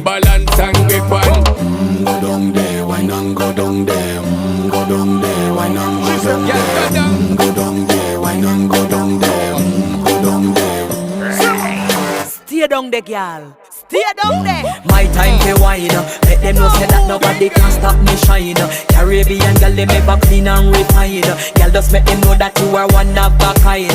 balance and grip on. Go down there, why not go down there? Go down there, why not go down there? Go down there, why not go down there? Go down there. Stay down there, girl. Stay down there. My time to wine. Let them know say that nobody can stop me shine. Caribbean girl, they make up clean and refine. Girl, just make them know that you are one of a kind.